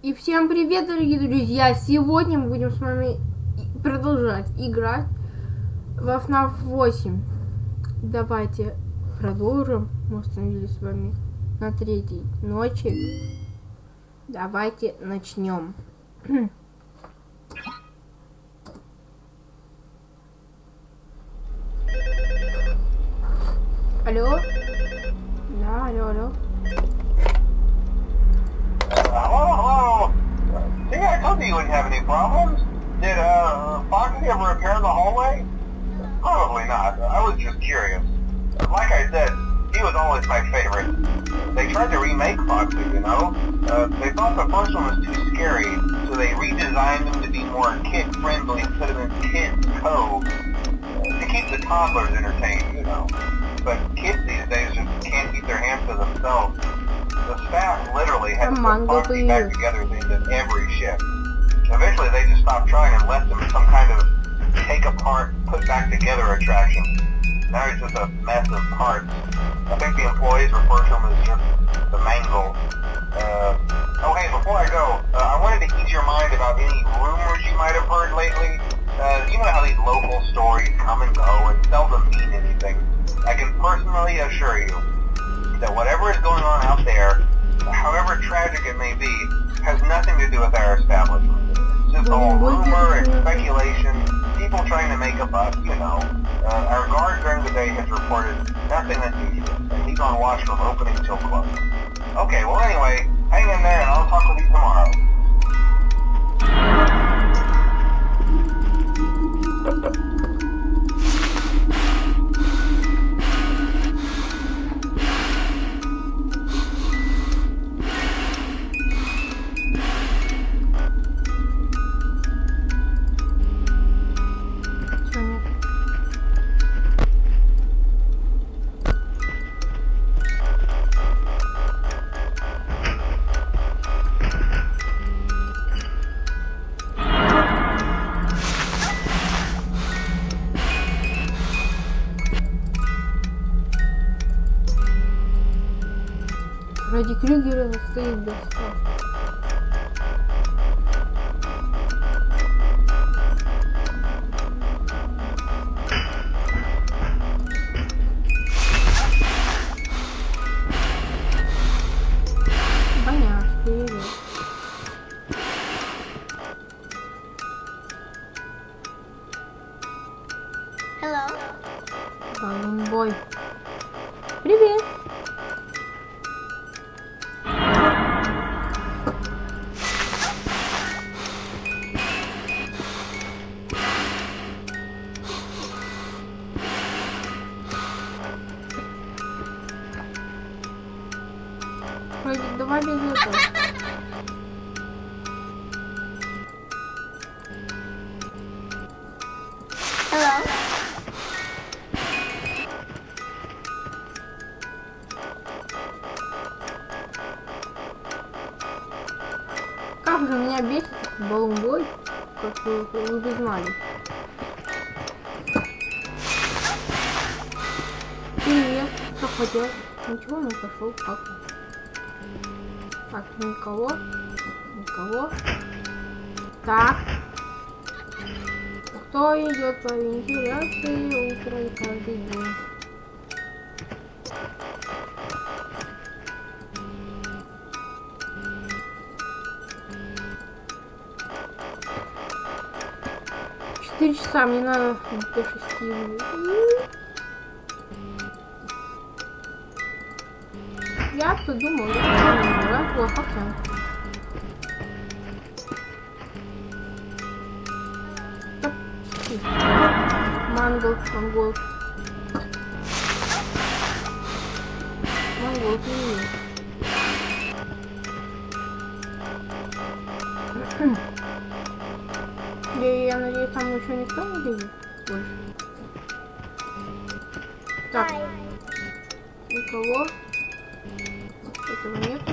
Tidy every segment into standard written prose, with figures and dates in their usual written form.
И всем привет, дорогие друзья! Сегодня мы будем с вами продолжать играть в FNAF 8. Давайте продолжим. Мы остановились с вами на 3-й ночи. Давайте начнем. Алло? Да, алло. Hello. See, I told you wouldn't have any problems. Did, Foxy ever repair the hallway? Probably not. I was just curious. Like I said, he was always my favorite. They tried to remake Foxy, you know? They thought the first one was too scary, so they redesigned him to be more kid-friendly instead of in Kids Cove. To keep the toddlers entertained, you know. But kids these days just can't keep their hands to themselves. The staff literally had to put Foxy back together at the end of every shift. Eventually they just stopped trying and left him in some kind of take apart, put back together attraction. Now he's just a mess of parts. I think the employees refer to him as just the mangle. Oh hey, before I go, I wanted to ease your mind about any rumors you might have heard lately. You know how these local stories come and go and seldom mean anything. I can personally assure you that whatever is going on out there, however tragic it may be, has nothing to do with our establishment. It's just all rumor and speculation, people trying to make a buck, you know. Our guard during the day has reported nothing unusual, and he's on watch from opening till close. Okay, well anyway, hang in there and I'll talk with you tomorrow. Ради Крюгера застоит без слов. Понятно, привет. Hello. Баллонбой. Привет. Давай без этого. Hello. Как же меня бесит этот баллонбой, как вы бы знали. Привет, что хотел? Ничего, не пошел, как? Так, никого. Так. Кто идет по вентиляции утро и каждый день? Четыре часа, мне надо до 6. Я-то думал, я не умираю, плохо всем. Монгол, привет. Я надеюсь, там еще никто не видит больше. Так, никого. Этого нету.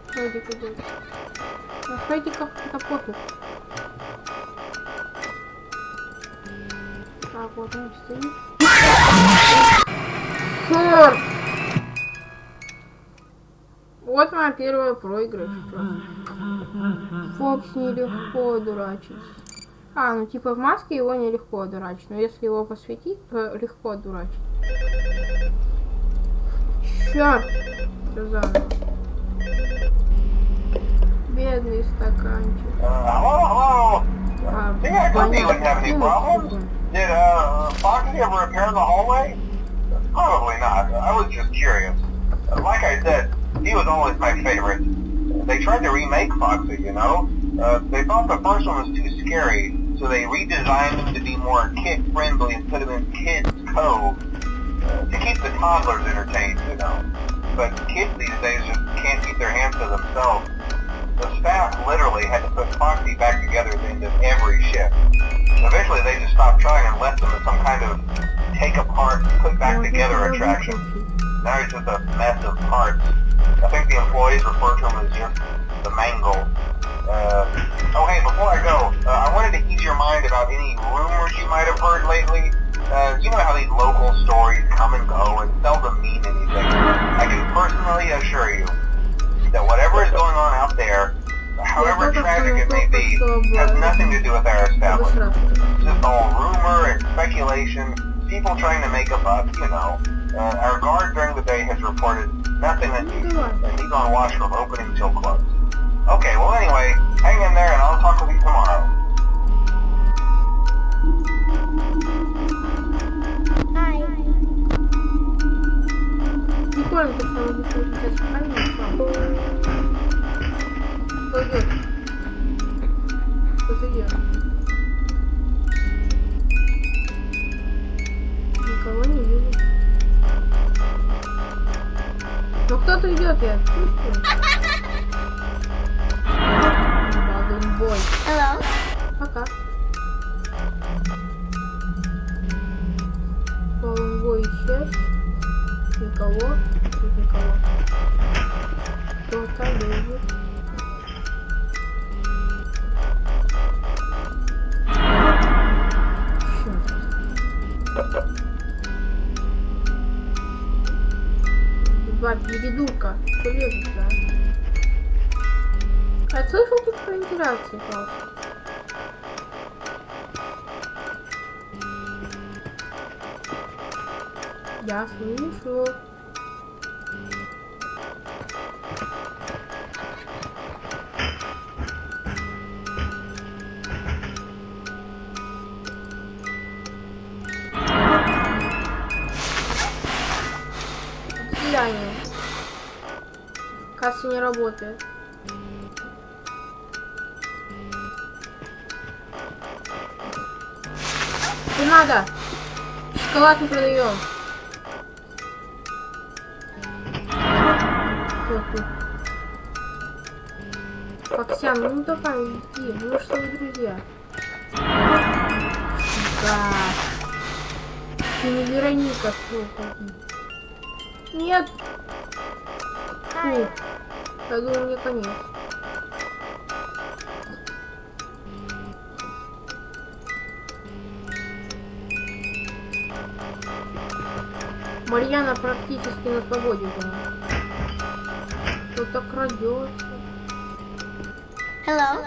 Фредик идет. На Фредика это пофиг. Так, вот он стоит. Черт! Вот моя первая проигрыш. Фокс нелегко дурачить. А, ну типа в маске его нелегко дурачить, но если его посветить, то легко дурачить. Черт! Что заново? Бедный стаканчик. Hello? See, I told you you wouldn't have any problems. Did Foxy ever repair the hallway? Probably not. I was just curious. Like I said, he was always my favorite. They tried to remake Foxy, you know? They thought the first one was too scary, so they redesigned him to be more kid-friendly and put him in Kids Cove to keep the toddlers entertained, you know? But kids these days just can't keep their hands to themselves. The staff literally had to put Foxy back together at the end of every shift. Eventually they just stopped trying and left him as some kind of take-apart, put-back-together attraction. Now he's just a mess of parts. I think the employees refer to him as just the mangle. Oh hey, before I go, I wanted to ease your mind about any rumors you might have heard lately. You know how these local stories come and go and seldom mean anything. I can personally assure you that whatever is going on out there, however tragic it may be, has nothing to do with our establishment. It's just all rumor and speculation, people trying to make a buck, you know. Our guard during the day has reported nothing unusual, and he's on watch from opening till close. Okay, well anyway, hang in there and I'll talk with you tomorrow. Hi. Прикольно, то, что он будет сейчас правильно. Кто идет? Кто-то идет. Никого не вижу. Но кто-то идет, я чувствую. Балунбой. Hello. Пока. Балунбой исчез. Никого. Тут никого. Кто-то лезет. Два передурка. Кто лезет, да? Я слышал тут про вентиляцию просто. Я слышу. Отделяние. Касса не работает. Не надо. Шоколад не продаем. Кто тут? Фоксян, ну давай, иди. Мы же с тобой друзья. Да. Ты не Вероника, слушай. Нет. Фу. Я думаю, мне конец. Марьяна практически на свободе была. Кто-то крадется. Hello.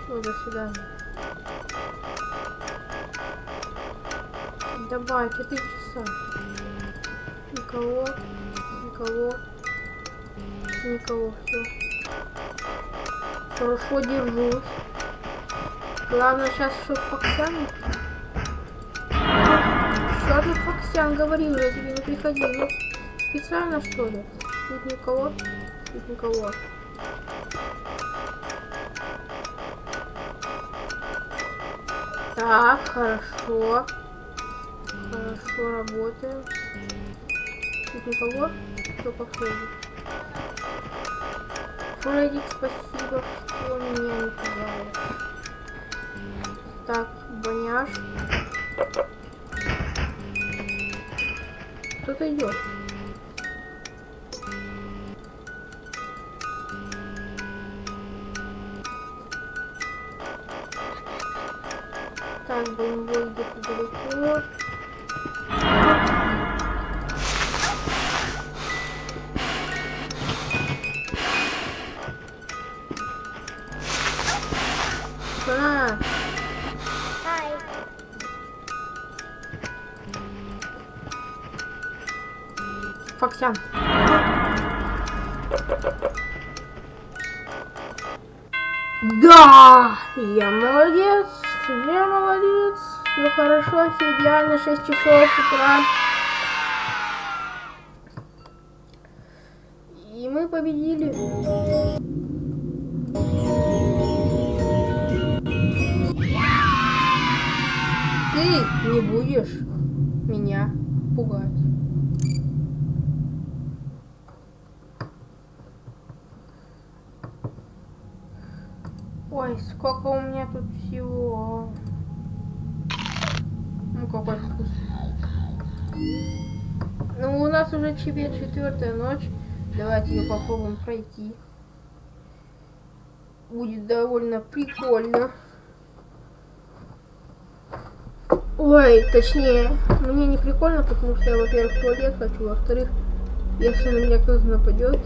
Все, до свидания. Давай, 4 часа. Никого. Никого. Никого. Все. Хорошо держусь. Главное сейчас, чтобы Фоксян. Что же Фоксян говорил, я тебе не приходи. Ну, специально что ли? Тут никого. Тут никого. Так, хорошо. Хорошо работаем. Тут никого. Только Фредди. Фредди, спасибо, что меня не пугает. Так, боняж. Кто-то идет. как бы он был где-то далеко. Hi. Фоксян. Да! Я молодец! Я молодец! Все хорошо, все идеально, 6 часов утра. И мы победили. Ты не будешь меня пугать. Ой, сколько у меня тут всего. Ну, какой вкус. Ну, у нас уже тебе 4-я ночь. Давайте ее попробуем пройти. Будет довольно прикольно. Ой, точнее, мне не прикольно, потому что я, во-первых, в туалет хочу, во-вторых, если на меня кто-то нападет,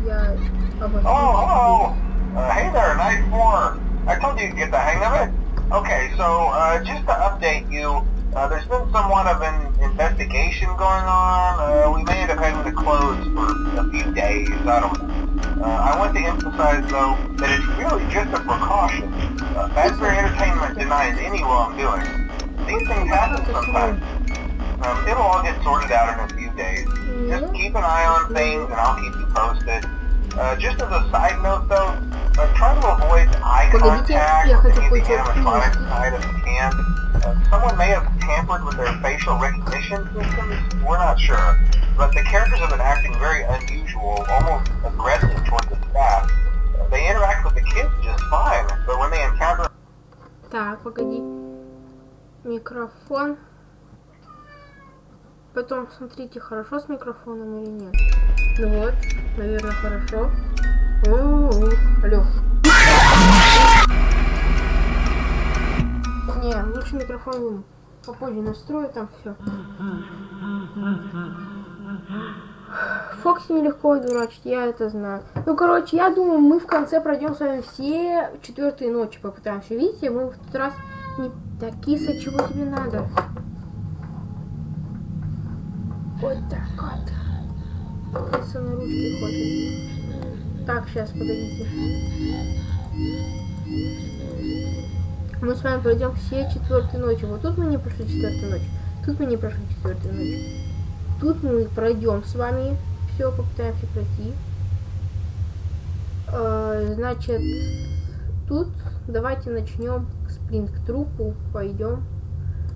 я обострюсь. Oh, hello. Hey there, Night 4. I told you to get the hang of it. Okay, so just to update you, there's been somewhat of an investigation going on. We may end up having to close for a few days. I don't know. I want to emphasize, though, that it's really just a precaution. Fazbear Entertainment denies any wrongdoing. These things happen sometimes. It'll all get sorted out in a few days. Just keep an eye on things, and I'll keep you posted. Just as a side note, though, try to avoid eye contact with any of the animatronic side if you can. Someone may have tampered with their facial recognition systems. We're not sure. But the characters have been acting very unusual, almost aggressive toward the staff. They interact with the kids just fine, but when they encounter... Так, погоди. Микрофон. Потом смотрите, хорошо с микрофоном или нет. Ну вот, наверное, хорошо. Алло. Не, лучше микрофон попозже настрою, там все. Фокси нелегко дурачить, я это знаю. Ну, короче, я думаю, мы в конце пройдем с вами все 4-е ночи, попытаемся. Видите, мы в тот раз не... Так, киса, чего тебе надо? Вот так вот. Киса на ручке хочет. Так, сейчас, подождите. Мы с вами пройдем все 4-е ночи. Вот тут мы не прошли 4-ю ночь. Тут мы не прошли 4-ю ночь. Тут мы пройдем с вами. Все, попытаемся пройти. Значит, тут давайте начнем к СПРИНГТРАПу. Пойдем.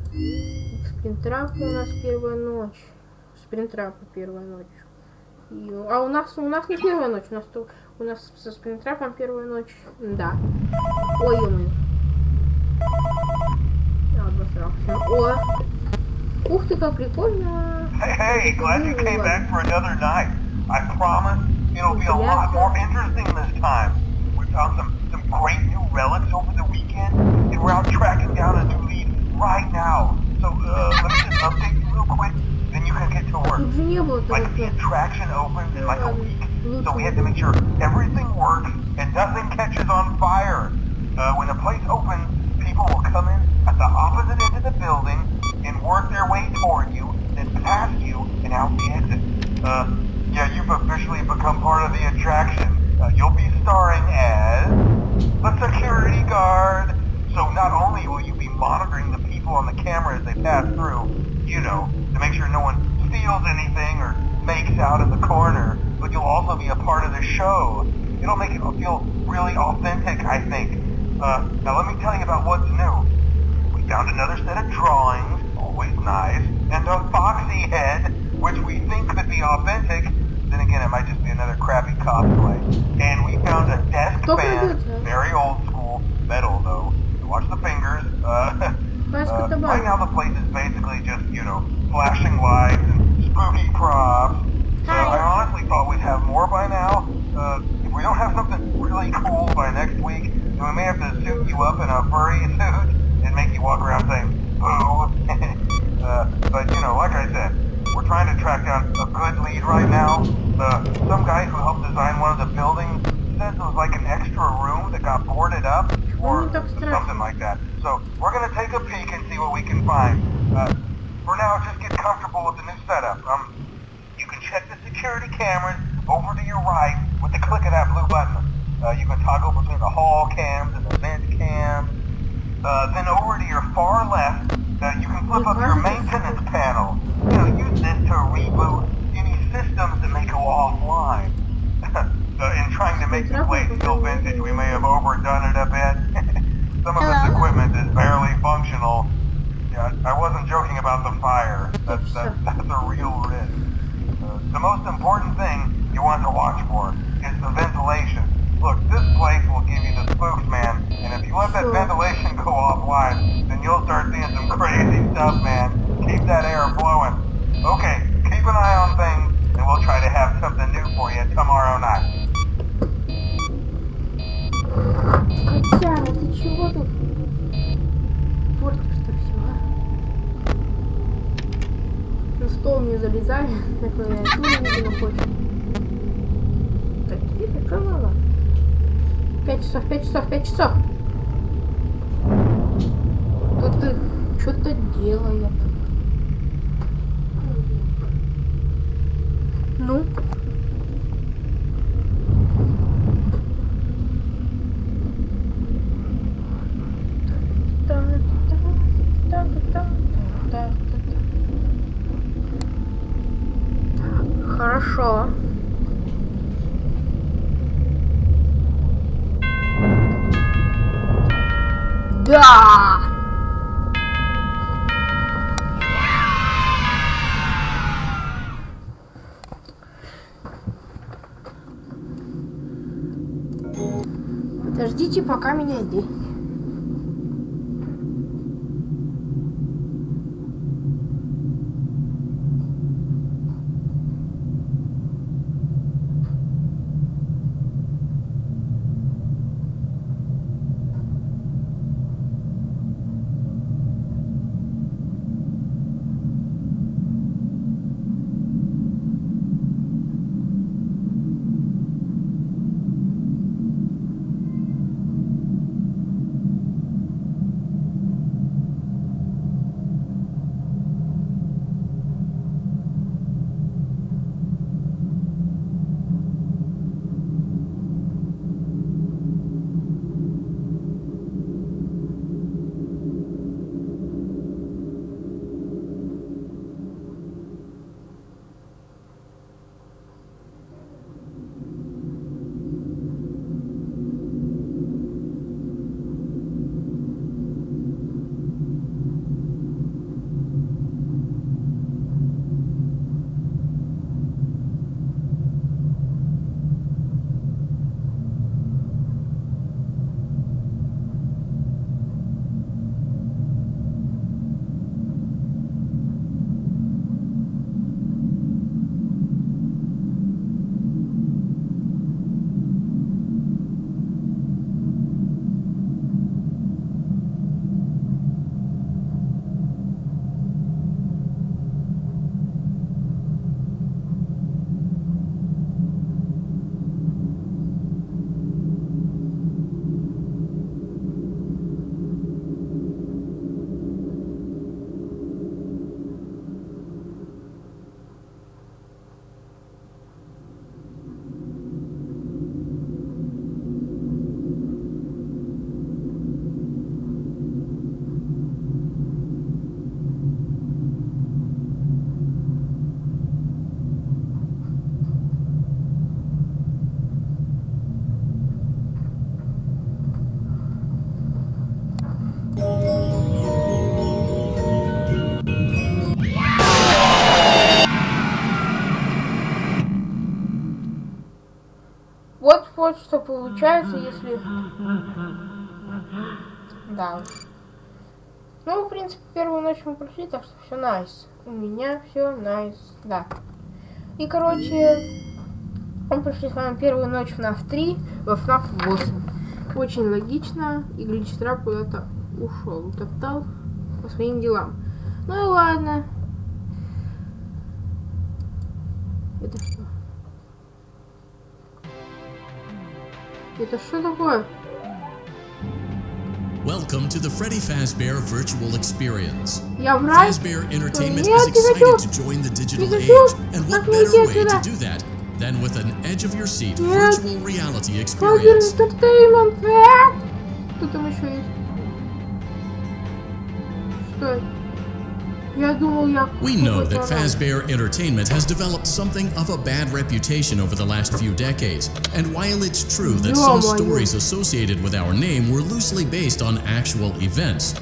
К СПРИНГТРАПу у нас 1-я ночь. СПРИНГТРАПу 1-я ночь. А у нас не 1-я ночь. У нас со СПРИНГТРАПом 1-я ночь. Да. Ой, ё-моё. Я обосрался. О! Ух ты, как прикольно! Hey, glad you came back for another night. I promise it'll be a lot more interesting this time. We found some great new relics over the weekend, and we're out tracking down a new lead right now. So, let me just update you real quick, then you can get to work. Тут же не было того, Like, the attraction opens in like a week, so we had to make sure everything works and nothing catches on fire. When the place opens, people will come in at the opposite end of the building and work their way toward you, then past you, and out the exit. Yeah, you've officially become part of the attraction. You'll be starring as the security guard. So not only will you be monitoring the people on the camera as they pass through, you know, to make sure no one steals anything or makes out in the corner, but you'll also be a part of the show. It'll make it feel really authentic, I think. Now let me tell you about what's new. We found another set of drawings, always nice, and a foxy head, which we think could be authentic. Then again, it might just be another crappy cosplay. And we found a desk fan, very old school, metal though. So watch the fingers. Right now the place is basically just, you know, flashing lights and spooky props. I honestly thought we'd have more by now. If we don't have something really cool by next week, then we may have to suit you up in a furry suit and make you over to your right with the click of that blue button. You can toggle between the hall cams and the vent cams. Then over to your far left, you can flip up your maintenance panel. You know, use this to reboot any systems that may go offline. In trying to make the place feel vintage, we may have overdone it a bit. Some of this equipment is barely functional. Yeah, I wasn't joking about the fire. That's a real risk. The most important thing you want to watch for is the ventilation. Look, this place will give you the spooks, man. And if you let that ventilation go offline, then you'll start seeing some crazy stuff, man. Keep that air flowing. Okay, keep an eye on things, and we'll try to have something new for you tomorrow night. Котяра, ты чего тут портишь-то все, а? На стол не залезай, на клавиатуру не находишь. Так, тихо, что надо? 5 часов, 5 часов, 5 часов. Тут ты что-то делает. Ну? Хорошо. Да! Подождите, пока меня здесь. Вот что получается, если... Да. Ну, в принципе, первую ночь мы прошли, так что все найс. У меня все найс, да. И, короче, мы прошли с вами первую ночь в FNAF 3, во FNAF 8. Очень логично, и МОЖЕТ куда-то ушел, утоптал по своим делам. Ну и ладно. Это что? Это что такое? Welcome to the Freddy Fazbear Virtual Experience. Я врач? Fazbear Entertainment Нет, is excited хочу. to join the digital хочу. age, and what Как мне better идти way отсюда? to do that than with an edge-of-your-seat Yes. virtual reality Фазбер experience. Entertainment. Что там еще есть? Что это? Я думал, я... We know that Fazbear Entertainment has developed something of a bad reputation over the last few decades. And while it's true that some stories associated with our name were loosely based on actual events,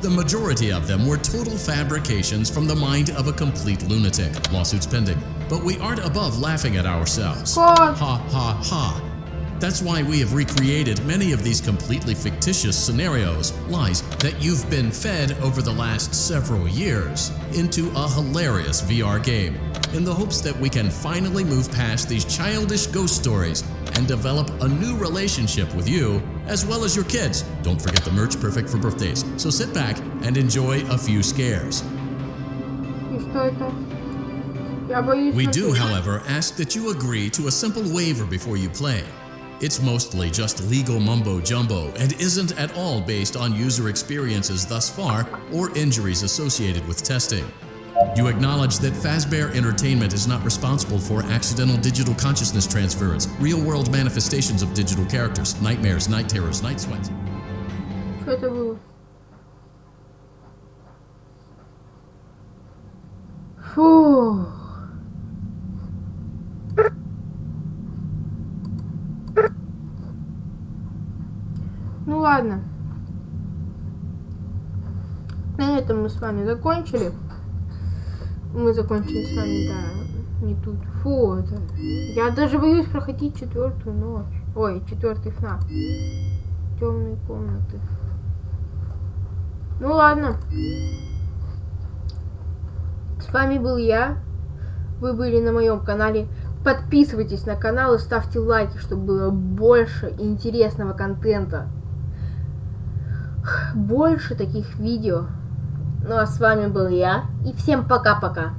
the majority of them were total fabrications from the mind of a complete lunatic. Lawsuits pending. But we aren't above laughing at ourselves. Ha ha ha. That's why we have recreated many of these completely fictitious scenarios, lies that you've been fed over the last several years, into a hilarious VR game, in the hopes that we can finally move past these childish ghost stories and develop a new relationship with you, as well as your kids. Don't forget the merch, perfect for birthdays. So sit back and enjoy a few scares. И что это? Я боюсь... We do, however, ask that you agree to a simple waiver before you play. It's mostly just legal mumbo-jumbo and isn't at all based on user experiences thus far or injuries associated with testing. You acknowledge that Fazbear Entertainment is not responsible for accidental digital consciousness transference, real-world manifestations of digital characters, nightmares, night terrors, night sweats. Что это было? Фу. Ну ладно. На этом мы с вами закончили. Мы закончили с вами, да, не тут. Фу, это... Я даже боюсь проходить 4-ю ночь. Ой, 4-й FNAF. Темные комнаты. Ну ладно. С вами был я. Вы были на моем канале. Подписывайтесь на канал и ставьте лайки, чтобы было больше интересного контента. Больше таких видео. Ну а с вами был я. И всем пока-пока.